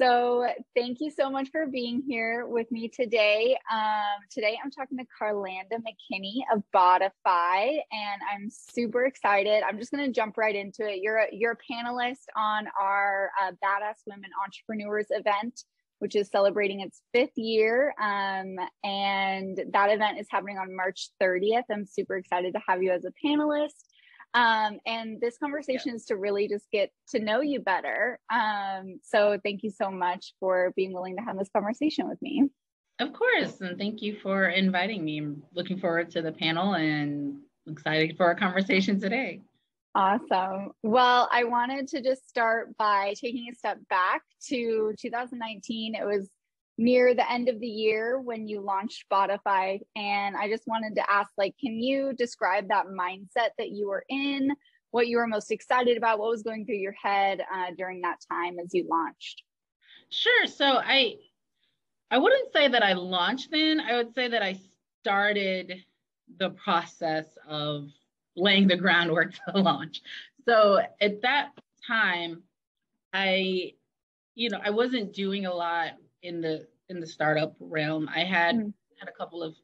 So thank you so much for being here with me today. Today I'm talking to Carlanda McKinney of Bodify, and I'm super excited. I'm just going to jump right into it. You're a panelist on our Badass Women Entrepreneurs event, which is celebrating its 5th year. And that event is happening on March 30th. I'm super excited to have you as a panelist. And this conversation is to really just get to know you better. So thank you so much for being willing to have this conversation with me. Of course. And thank you for inviting me. I'm looking forward to the panel and excited for our conversation today. Awesome. Well, I wanted to just start by taking a step back to 2019. It was near the end of the year when you launched Bodify. And I just wanted to ask, can you describe that mindset that you were in, what you were most excited about, what was going through your head during that time as you launched? Sure. So I wouldn't say that I launched then. I would say that I started the process of laying the groundwork to launch. So at that time, I wasn't doing a lot in the startup realm. I had a couple of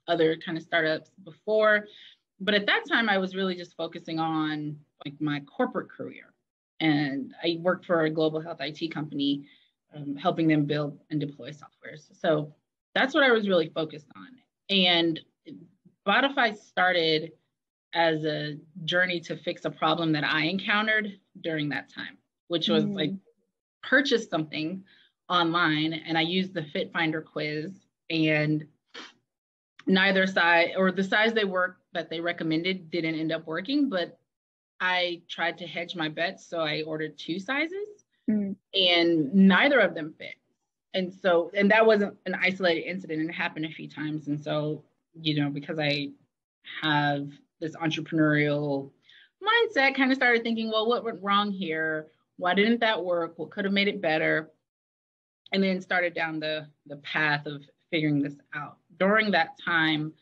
other kind of startups before, but at that time I was really just focusing on my corporate career. And I worked for a global health IT company, helping them build and deploy softwares. So that's what I was really focused on. And Bodify started as a journey to fix a problem that I encountered during that time, which was purchase something online, and I used the Fit Finder quiz, and neither side, or the size that they recommended didn't end up working, but I tried to hedge my bets. So I ordered 2 sizes and neither of them fit. And that wasn't an isolated incident. It happened a few times. And so, because I have this entrepreneurial mindset, kind of started thinking, well, what went wrong here? Why didn't that work? What could have made it better? And then started down the path of figuring this out. During that time,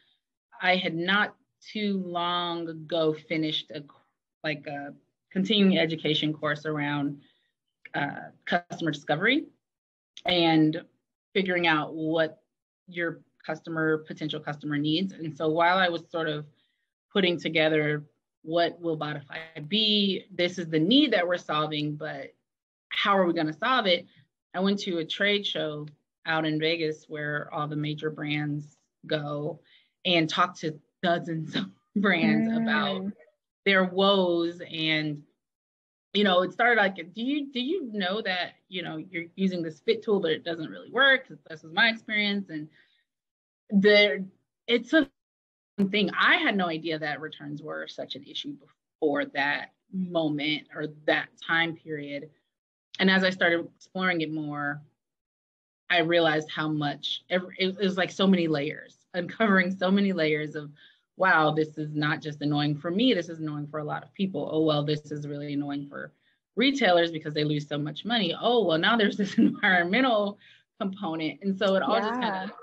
I had not too long ago finished a continuing education course around customer discovery and figuring out what your potential customer needs. And so while I was sort of putting together what will Bodify be, this is the need that we're solving, but how are we going to solve it? I went to a trade show out in Vegas where all the major brands go and talked to dozens of brands about their woes. And, it started do you know that, you're using this fit tool, but it doesn't really work? This was my experience. And it's a thing. I had no idea that returns were such an issue before that moment or that time period. And as I started exploring it more, I realized how much it was so many layers, uncovering so many layers of, wow, this is not just annoying for me. This is annoying for a lot of people. Oh, well, this is really annoying for retailers because they lose so much money. Oh, well, now there's this environmental component. And so it all just kind of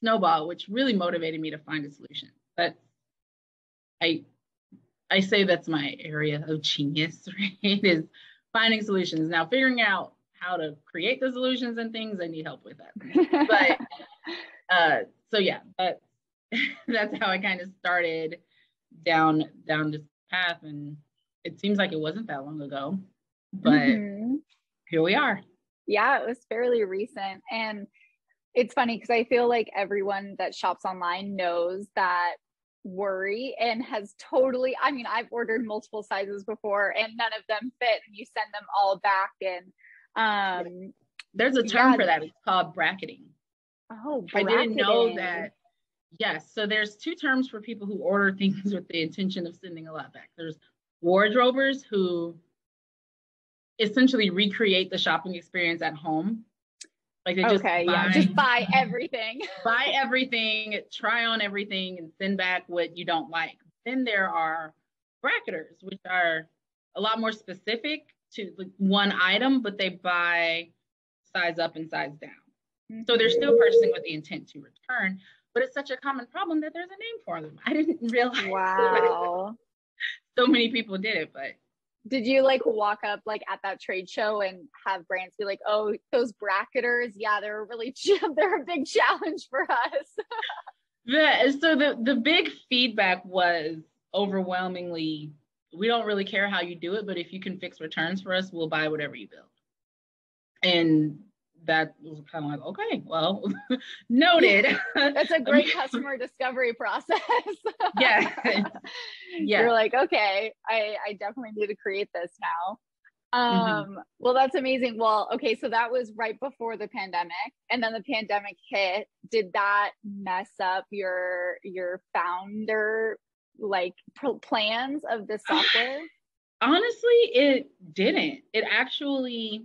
snowballed, which really motivated me to find a solution. But I say that's my area of genius, right? Is finding solutions. Now, figuring out how to create the solutions and things, I need help with that. But so yeah, that's how I kind of started down this path, and it seems like it wasn't that long ago, but here we are. Yeah, it was fairly recent, and it's funny because I feel like everyone that shops online knows that worry and has totally, I've ordered multiple sizes before and none of them fit, and you send them all back. And there's a term for that. It's called bracketing. Oh, bracketing. I didn't know that. Yes. So there's 2 terms for people who order things with the intention of sending a lot back. There's wardrobers who essentially recreate the shopping experience at home. They just buy everything. Buy everything, try on everything, and send back what you don't like. Then there are bracketers, which are a lot more specific to one item, but they buy size up and size down. So they're still purchasing with the intent to return, but it's such a common problem that there's a name for them. I didn't realize. Wow. So many people did it, but Did you like walk up like at that trade show and have brands be like, oh, those bracketers, yeah, they're really they're a big challenge for us? So the big feedback was overwhelmingly, we don't really care how you do it, but if you can fix returns for us, we'll buy whatever you build. And that was kind of like, okay, well, noted. That's a great customer discovery process. Yeah. Yeah. You're like, okay, I definitely need to create this now. Well, that's amazing. Well, okay, so that was right before the pandemic, and then the pandemic hit. Did that mess up your founder like plans of the software? Honestly, it didn't. It actually,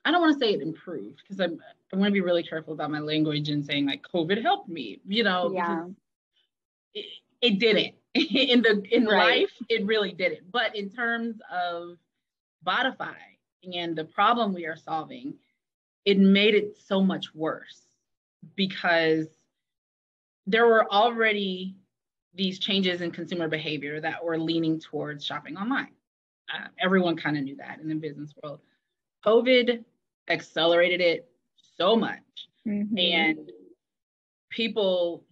I don't want to say it improved, because I want to be really careful about my language and saying like COVID helped me, Yeah. It didn't. in Right. life, it really didn't. But in terms of Bodify and the problem we are solving, it made it so much worse, because there were already these changes in consumer behavior that were leaning towards shopping online. Everyone kind of knew that in the business world. COVID accelerated it so much. And people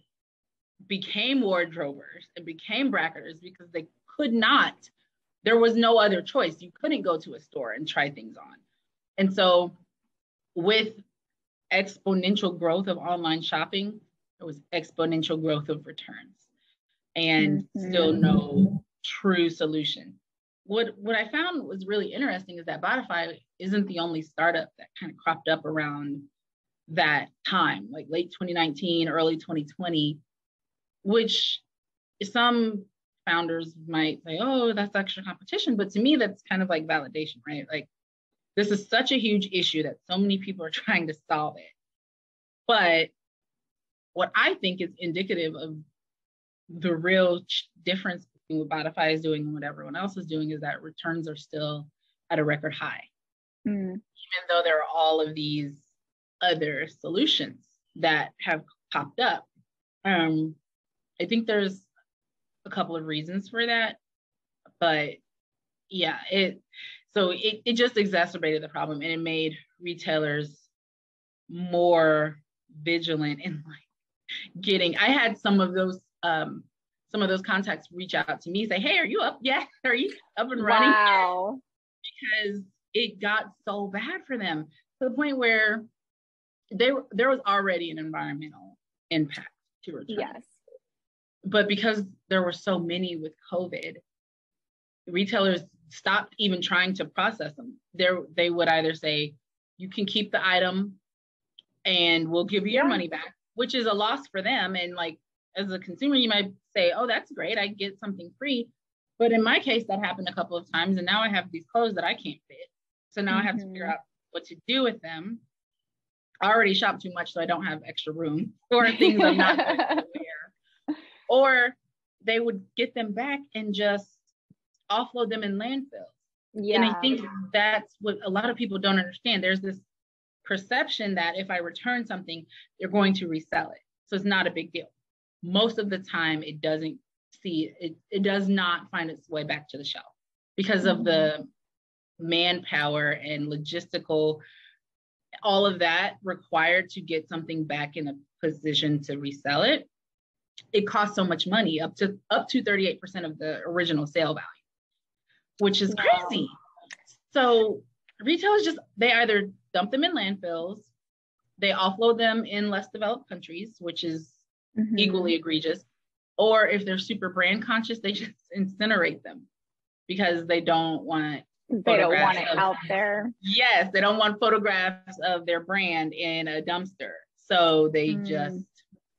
became wardrobers and became bracketers because they could not, there was no other choice. You couldn't go to a store and try things on. And so with exponential growth of online shopping, there was exponential growth of returns, and still no true solution. What I found was really interesting is that Bodify isn't the only startup that kind of cropped up around that time, like late 2019, early 2020, which some founders might say, oh, that's extra competition. But to me, that's kind of like validation, right? Like, this is such a huge issue that so many people are trying to solve it. But what I think is indicative of the real difference between what Bodify is doing and what everyone else is doing is that returns are still at a record high, even though there are all of these other solutions that have popped up. I think there's a couple of reasons for that, but yeah, it just exacerbated the problem, and it made retailers more vigilant in like getting. I had some of those contacts reach out to me, say, "Hey, are you up? Yeah, are you up and running?" Wow. Because it got so bad for them to the point where there was already an environmental impact to return. Yes. But because there were so many with COVID, retailers stopped even trying to process them. They would either say, you can keep the item and we'll give you your money back, which is a loss for them. And like, as a consumer, you might say, oh, that's great, I get something free. But in my case, that happened a couple of times, and now I have these clothes that I can't fit. So now I have to figure out what to do with them. I already shop too much, so I don't have extra room for things I'm not going to wear. Or they would get them back and just offload them in landfills. Yeah. And I think that's what a lot of people don't understand. There's this perception that if I return something, they're going to resell it. So it's not a big deal. Most of the time, it doesn't it does not find its way back to the shelf because of the manpower and logistical, all of that required to get something back in a position to resell it. It costs so much money, up to 38% of the original sale value, which is crazy. So retailers they either dump them in landfills, they offload them in less developed countries, which is equally egregious, or if they're super brand conscious, they just incinerate them because they don't want it out there. Yes, they don't want photographs of their brand in a dumpster, so they just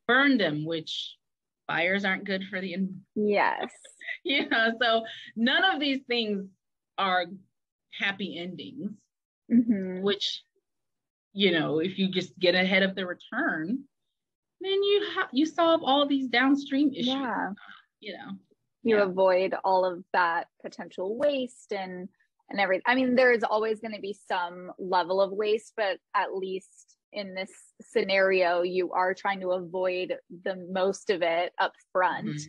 burn them, which fires aren't good for the environment. Yes. So none of these things are happy endings, which, if you just get ahead of the return, then you solve all these downstream issues. You avoid all of that potential waste and everything. I mean, there's always going to be some level of waste, but at least in this scenario, you are trying to avoid the most of it up front.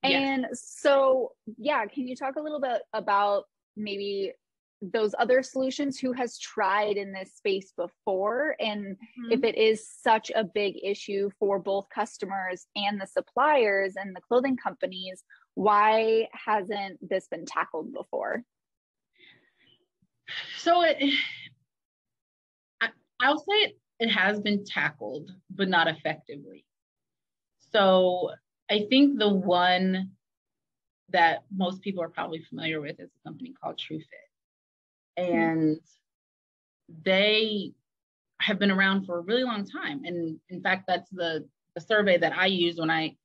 And so, can you talk a little bit about maybe those other solutions, who has tried in this space before, and if it is such a big issue for both customers and the suppliers and the clothing companies, why hasn't this been tackled before? So I'll say it has been tackled, but not effectively. So I think the one that most people are probably familiar with is a company called TrueFit. And they have been around for a really long time. And in fact, that's the survey that I use when I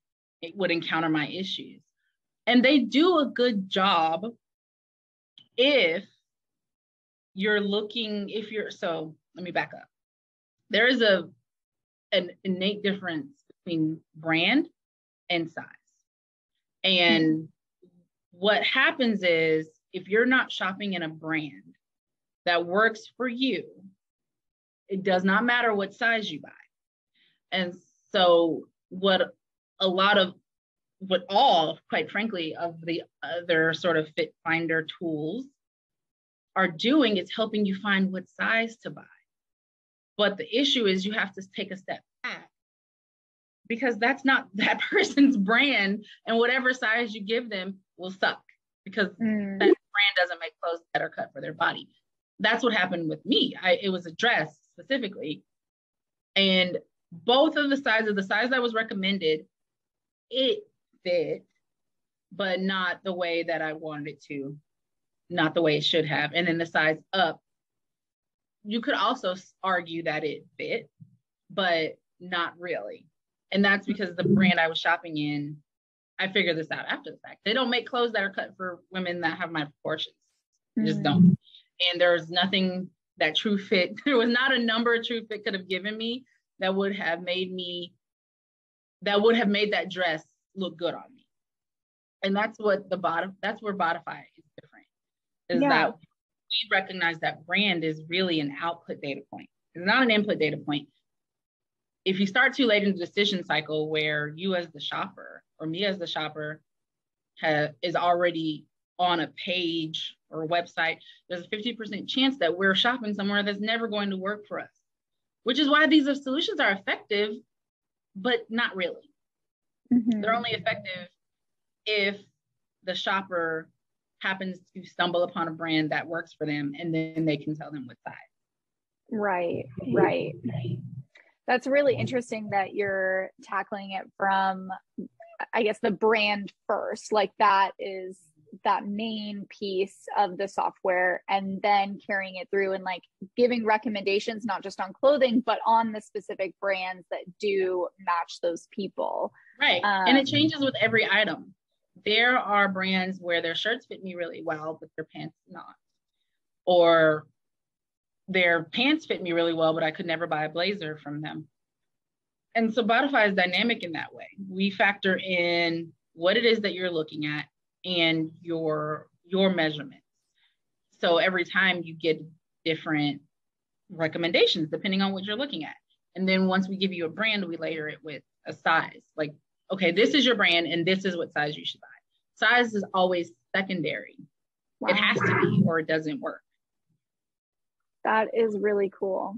would encounter my issues. And they do a good job if you're looking, so let me back up. There is an innate difference between brand and size. And what happens is, if you're not shopping in a brand that works for you, it does not matter what size you buy. And so quite frankly, of the other sort of fit finder tools are doing is helping you find what size to buy. But the issue is you have to take a step back, because that's not that person's brand, and whatever size you give them will suck, because that brand doesn't make clothes that are cut for their body. That's what happened with me. It was a dress specifically, and both of the size that was recommended, it fit, but not the way that I wanted it to, not the way it should have. And then the size up, you could also argue that it fit, but not really. And that's because the brand I was shopping in, I figured this out after the fact. They don't make clothes that are cut for women that have my proportions. They just don't. And there's nothing that TrueFit, there was not a number TrueFit could have given me that would have made that dress look good on me. And that's where Bodify is different. That we recognize that brand is really an output data point. It's not an input data point. If you start too late in the decision cycle, where you as the shopper or me as the shopper is already on a page or a website, there's a 50% chance that we're shopping somewhere that's never going to work for us, which is why these solutions are effective, but not really. They're only effective if the shopper happens to stumble upon a brand that works for them, and then they can tell them what size. Right. That's really interesting that you're tackling it from, I guess, the brand first. Like, that is that main piece of the software, and then carrying it through and like giving recommendations, not just on clothing, but on the specific brands that do match those people. Right. And it changes with every item. There are brands where their shirts fit me really well, but their pants not. Or their pants fit me really well, but I could never buy a blazer from them. And so Bodify is dynamic in that way. We factor in what it is that you're looking at and your measurements. So every time you get different recommendations depending on what you're looking at. And then once we give you a brand, we layer it with a size. Like, okay, this is your brand and this is what size you should buy. Size is always secondary. Wow. It has to be, or it doesn't work. That is really cool.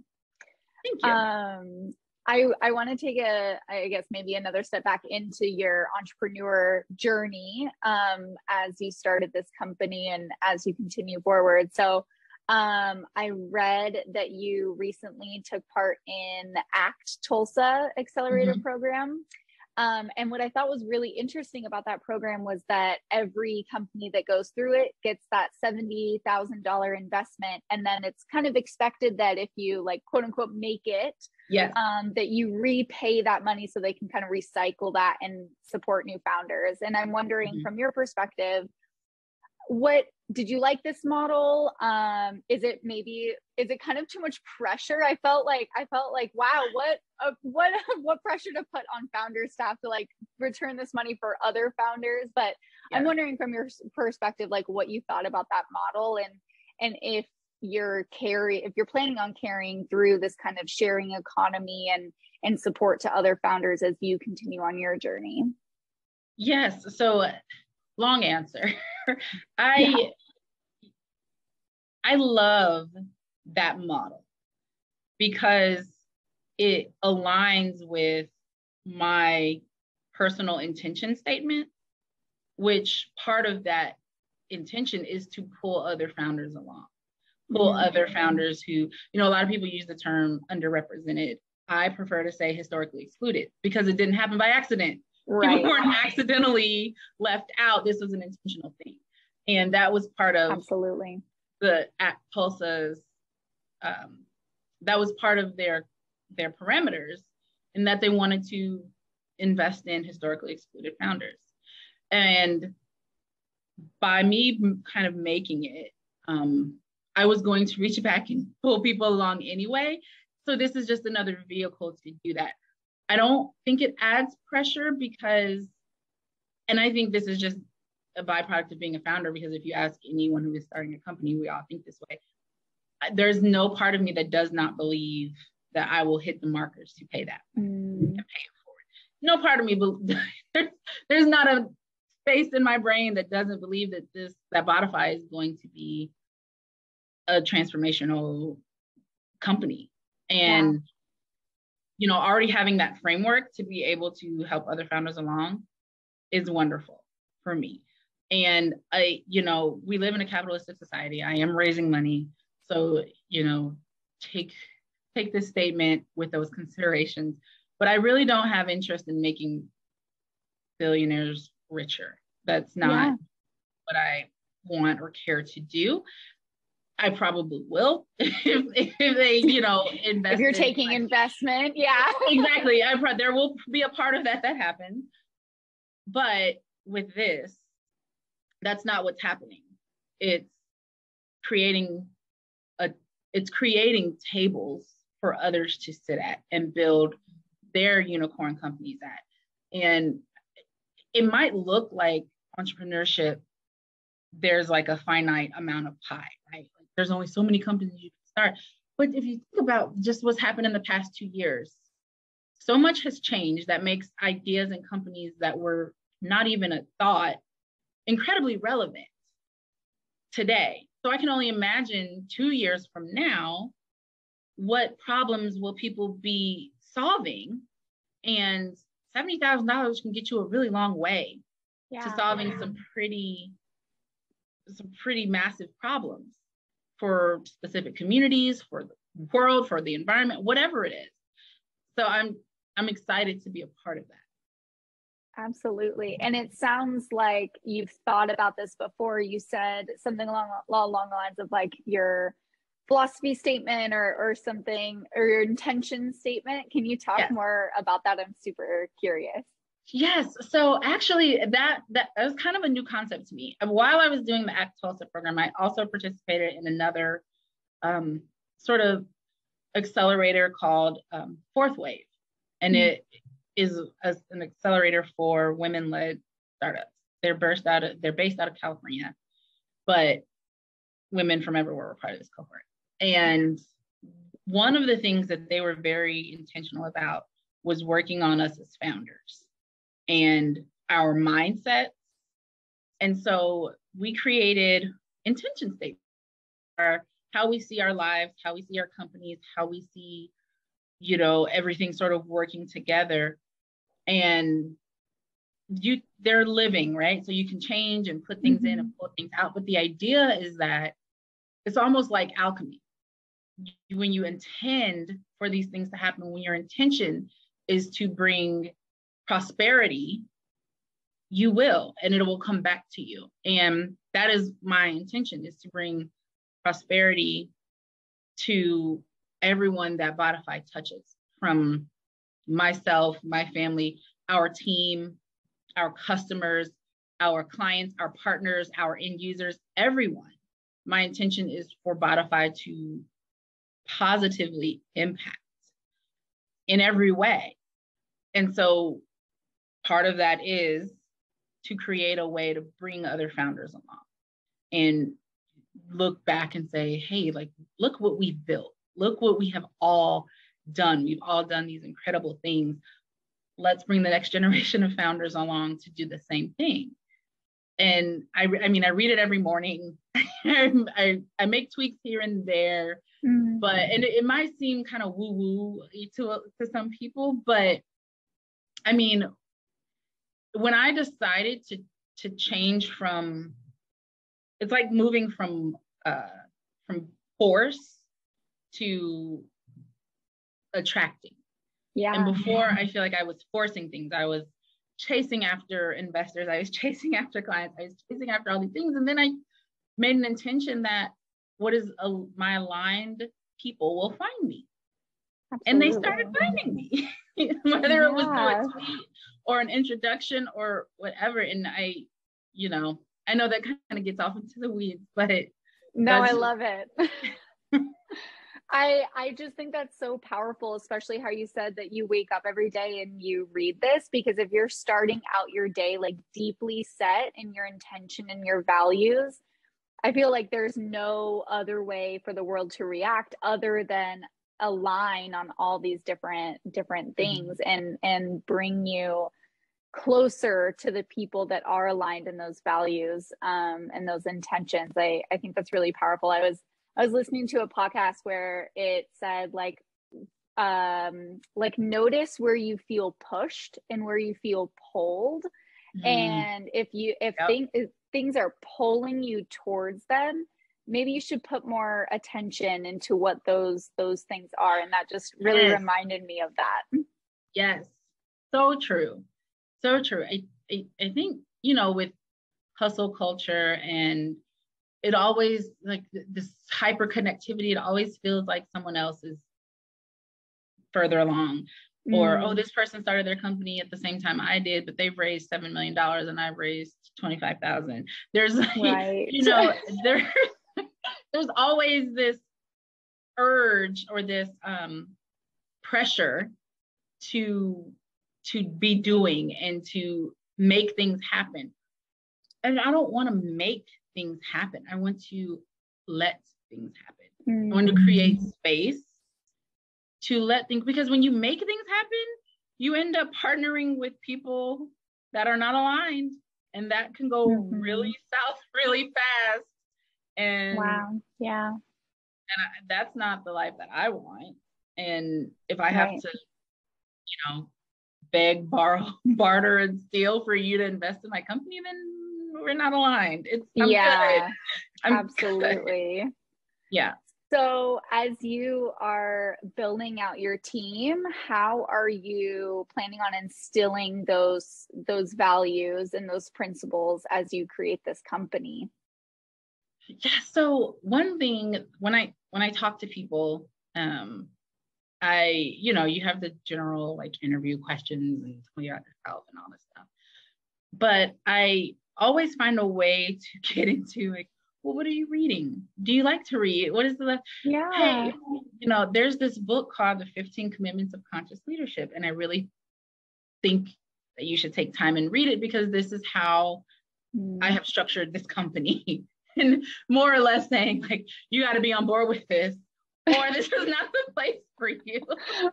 Thank you. I want to take I guess maybe another step back into your entrepreneur journey as you started this company and as you continue forward. So I read that you recently took part in the Tulsa Accelerator program. And what I thought was really interesting about that program was that every company that goes through it gets that $70,000 investment. And then it's kind of expected that if you, like, quote unquote, make it, that you repay that money so they can kind of recycle that and support new founders. And I'm wondering, from your perspective, what did you like this model? Is it kind of too much pressure? I felt like, wow, what pressure to put on founder staff to like return this money for other founders. But I'm wondering from your perspective, like what you thought about that model, and if you're planning on carrying through this kind of sharing economy and support to other founders as you continue on your journey. Yes. So long answer. I love that model because it aligns with my personal intention statement, which part of that intention is to pull other founders along, pull other founders who, a lot of people use the term underrepresented. I prefer to say historically excluded because it didn't happen by accident. Right. People weren't accidentally left out. This was an intentional thing. And that was part of absolutely the at Tulsa's, that was part of their parameters, and that they wanted to invest in historically excluded founders. And by me kind of making it, I was going to reach back and pull people along anyway. So this is just another vehicle to do that. I don't think it adds pressure because, and I think this is just a byproduct of being a founder, because if you ask anyone who is starting a company, we all think this way. There's no part of me that does not believe that I will hit the markers to pay that and pay it forward. No part of me, there's not a space in my brain that doesn't believe that Bodify is going to be a transformational company. And, already having that framework to be able to help other founders along is wonderful for me. And we live in a capitalistic society. I am raising money. So, take this statement with those considerations, but I really don't have interest in making billionaires richer. That's not what I want or care to do. I probably will if they, invest. If you're taking investment, exactly. There will be a part of that happens, but with this, that's not what's happening. It's creating tables for others to sit at and build their unicorn companies at. And it might look like entrepreneurship, there's like a finite amount of pie, right? Like there's only so many companies you can start. But if you think about just what's happened in the past 2 years, so much has changed that makes ideas and companies that were not even a thought incredibly relevant today. So I can only imagine 2 years from now, what problems will people be solving? And $70,000 can get you a really long way to solving some pretty massive problems for specific communities, for the world, for the environment, whatever it is. So I'm excited to be a part of that. Absolutely. And it sounds like you've thought about this before. You said something along the lines of like your philosophy statement or something, or your intention statement. Can you talk more about that? I'm super curious. Yes. So actually that was kind of a new concept to me. While I was doing the Act Tulsa program, I also participated in another sort of accelerator called Fourth Wave. And it is an accelerator for women-led startups. They're based out of California, but women from everywhere were part of this cohort. And one of the things that they were very intentional about was working on us as founders and our mindsets. And so we created intention statements for how we see our lives, how we see our companies, how we see, everything sort of working together. And they're living, right? So you can change and put things in and pull things out. But the idea is that it's almost like alchemy. When you intend for these things to happen, when your intention is to bring prosperity, you will, and it will come back to you. And that is my intention, is to bring prosperity to everyone that Bodify touches, from myself, my family, our team, our customers, our clients, our partners, our end users, everyone. My intention is for Bodify to positively impact in every way. And so part of that is to create a way to bring other founders along and look back and say, hey, like, look what we've built. Look what we have all done. We've all done these incredible things. Let's bring the next generation of founders along to do the same thing. And I mean, I read it every morning. I make tweaks here and there, but, and it might seem kind of woo-woo to some people, but I mean, when I decided to change from, it's like moving from force to attracting. Yeah. And before, I feel like I was forcing things. I was chasing after investors. I was chasing after clients. I was chasing after all these things. And then I made an intention that my aligned people will find me. Absolutely. And they started finding me, whether it was through a tweet or an introduction or whatever. And I know that kind of gets off into the weeds, but I love it. I just think that's so powerful, especially how you said that you wake up every day and you read this, because if you're starting out your day like deeply set in your intention and your values, I feel like there's no other way for the world to react other than align on all these different things and bring you closer to the people that are aligned in those values and those intentions. I think that's really powerful. I was listening to a podcast where it said like notice where you feel pushed and where you feel pulled. And if things are pulling you towards them, maybe you should put more attention into what those things are. And that just really reminded me of that. Yes. So true. So true. I think, with hustle culture, and it always like this hyper connectivity, it always feels like someone else is further along, or, oh, this person started their company at the same time I did, but they've raised $7 million and I've raised 25,000. There's like, there's always this urge or this pressure to be doing and to make things happen. And I don't want to make things happen. I want to let things happen. I want to create space to let things, because when you make things happen, you end up partnering with people that are not aligned, and that can go really south really fast. And and that's not the life that I want. And if I have to, beg, borrow, barter, and steal for you to invest in my company, then we're not aligned. I'm good. Absolutely. Good. Yeah. So as you are building out your team, how are you planning on instilling those values and those principles as you create this company? Yeah. So one thing, when I talk to people, you have the general like interview questions and tell you about yourself and all this stuff. But I always find a way to get into like, well, what are you reading? Do you like to read? What is hey, there's this book called The 15 Commitments of Conscious Leadership. And I really think that you should take time and read it, because this is how I have structured this company. And more or less saying like, you got to be on board with this, or this is not the place for you.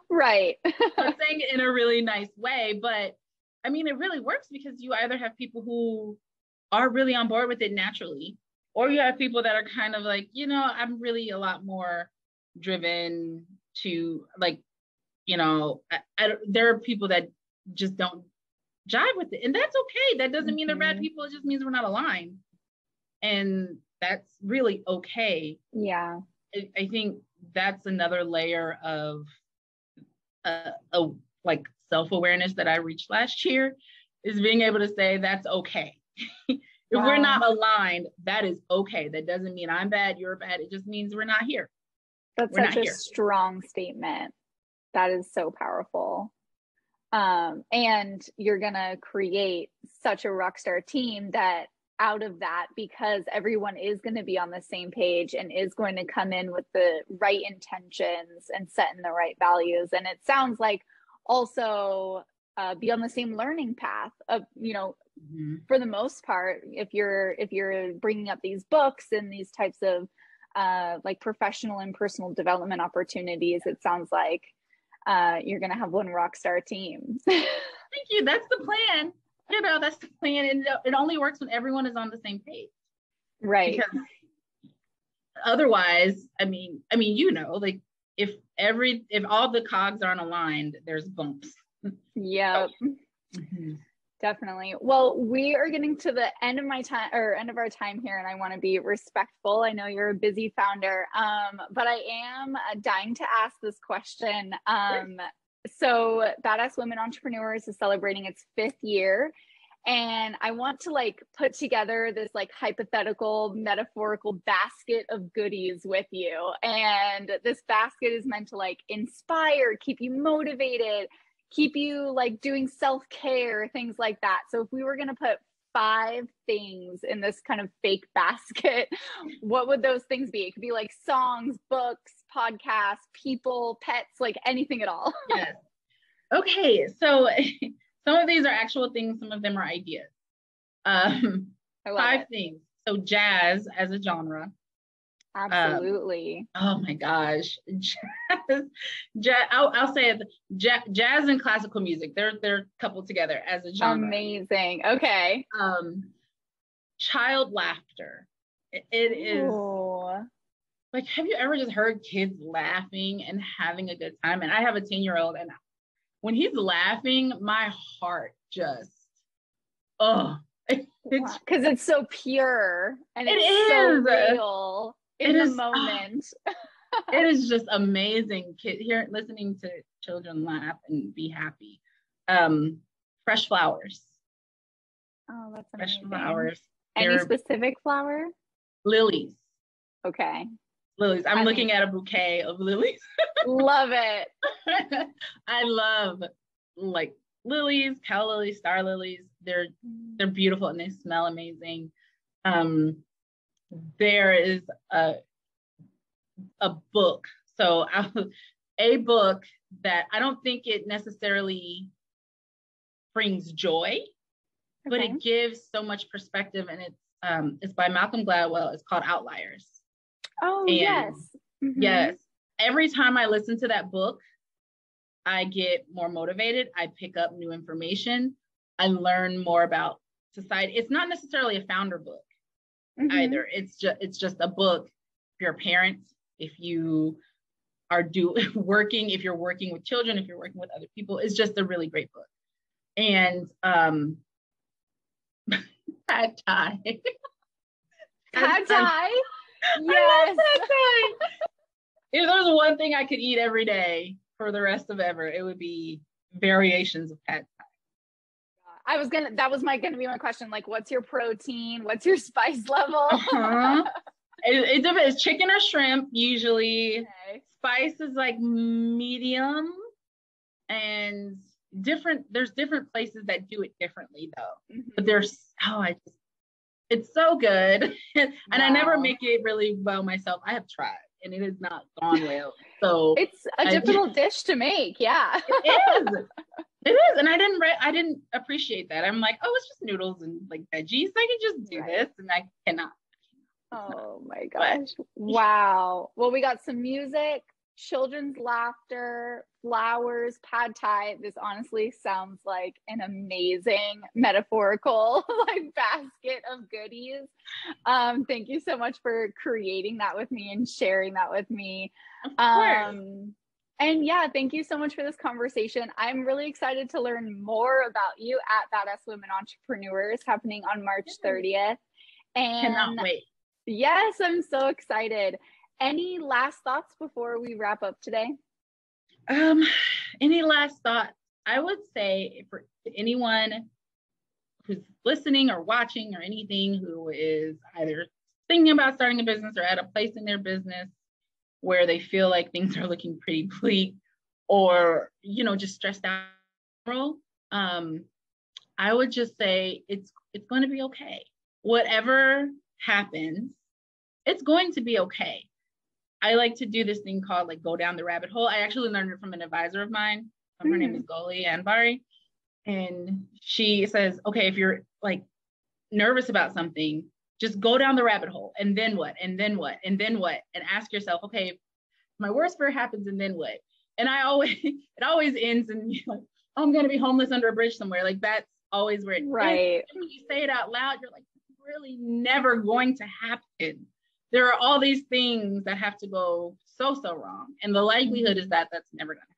Right. I'm saying it in a really nice way, but I mean, it really works, because you either have people who are really on board with it naturally, or you have people that are kind of like, I'm really a lot more driven to like, there are people that just don't jive with it, and that's okay. That doesn't mean they're bad people. It just means we're not aligned. And that's really okay. Yeah. I think that's another layer of like self-awareness that I reached last year, is being able to say that's okay. If we're not aligned, that is okay. That doesn't mean I'm bad, you're bad. It just means we're not here. That's such a strong statement. That is so powerful. And you're going to create such a rockstar team that out of that, because everyone is going to be on the same page and is going to come in with the right intentions and set in the right values. And it sounds like also be on the same learning path of, for the most part, if you're bringing up these books and these types of like professional and personal development opportunities, it sounds like you're going to have one rock star team. Thank you. That's the plan. That's the plan. And it only works when everyone is on the same page. Right. Because otherwise, I mean, like if all the cogs aren't aligned, there's bumps. Yep. Mm-hmm. Definitely. Well, we are getting to the end of our time here, and I want to be respectful. I know you're a busy founder, but I am dying to ask this question. So Badass Women Entrepreneurs is celebrating its 5th year. And I want to like put together this like hypothetical, metaphorical basket of goodies with you. And this basket is meant to like inspire, keep you motivated, keep you like doing self-care, things like that. So if we were going to put 5 things in this kind of fake basket, what would those things be? It could be like songs, books, podcasts, people, pets, like anything at all. Yes. Okay. So some of these are actual things. Some of them are ideas. 5 things. So jazz as a genre. Absolutely. Oh my gosh. Jazz, I'll say it, jazz and classical music. They're coupled together as a genre. Amazing. Okay. Child laughter. It is like, have you ever just heard kids laughing and having a good time? And I have a 10-year-old, and when he's laughing, my heart just, because it's so pure and it's so real in the moment. It is just amazing. Listening to children laugh and be happy. Fresh flowers. Oh, that's amazing. Fresh flowers. Any specific flower? Lilies. Okay. Lilies. I'm looking at a bouquet of lilies. Love it. I love like lilies, calla lilies, star lilies. They're beautiful and they smell amazing. There is a book. So a book that I don't think it necessarily brings joy, but it gives so much perspective, and it's by Malcolm Gladwell. It's called Outliers. Oh, and yes. Mm-hmm. Yes. Every time I listen to that book, I get more motivated. I pick up new information. I learn more about society. It's not necessarily a founder book either. It's just a book. If you're a parent, if you are working, if you're working with children, if you're working with other people, it's just a really great book. And pad thai. Pad thai? Yes. If there was one thing I could eat every day for the rest of ever, it would be variations of pad thai. That was gonna be my question. Like, what's your protein? What's your spice level? It depends. Chicken or shrimp, usually. Okay. Spice is like medium, and there's different places that do it differently though. But it's so good. And I never make it really well myself. I have tried and it has not gone well. So it's a difficult dish to make. Yeah. It is. And I didn't appreciate that. I'm like, oh, it's just noodles and like veggies. I can just do this, and I cannot. Oh my gosh. Wow. Well, we got some music, children's laughter, flowers, pad thai. This honestly sounds like an amazing metaphorical like basket of goodies. Thank you so much for creating that with me and sharing that with me. Of course. And yeah, thank you so much for this conversation. I'm really excited to learn more about you at Badass Women Entrepreneurs, happening on March 30th. And cannot wait. Yes, I'm so excited. Any last thoughts before we wrap up today? Any last thoughts? I would say for anyone who's listening or watching or anything, who is either thinking about starting a business or at a place in their business where they feel like things are looking pretty bleak, or, just stressed out, I would just say it's going to be okay. Whatever happens, it's going to be okay. I like to do this thing called like go down the rabbit hole. I actually learned it from an advisor of mine. Her name is Goli Anbari. And she says, okay, if you're like nervous about something, just go down the rabbit hole. And then what? And then what? And then what? And ask yourself, okay, if my worst fear happens, and then what? And it always ends in like, I'm going to be homeless under a bridge somewhere. Like always where it right. is. When you say it out loud, you're like, it's really never going to happen. There are all these things that have to go so wrong. And the likelihood is that that's never going to happen.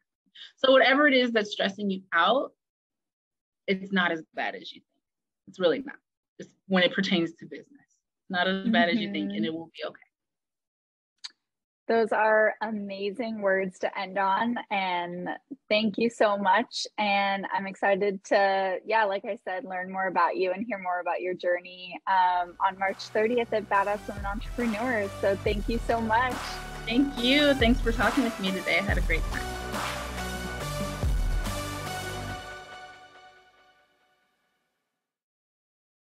So whatever it is that's stressing you out, it's not as bad as you think. It's really not. It's when it pertains to business. It's not as bad as you think, and it will be okay. Those are amazing words to end on. And thank you so much. And I'm excited to, like I said, learn more about you and hear more about your journey on March 30th at Badass Women Entrepreneurs. So thank you so much. Thank you. Thanks for talking with me today. I had a great time.